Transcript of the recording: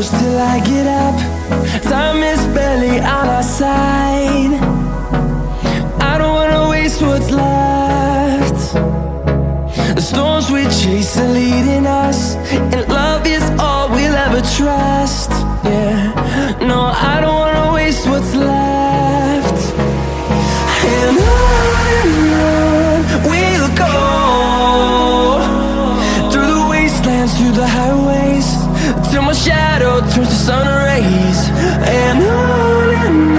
close till I get up. Time is barely on our side. I don't wanna waste what's left. The storms we chase are leading us, and love is all we'll ever trust. Yeah, no, I don't wanna waste what's left. And on we'll go, through the wastelands, through the highways, till my shadow turns to sun rays. And on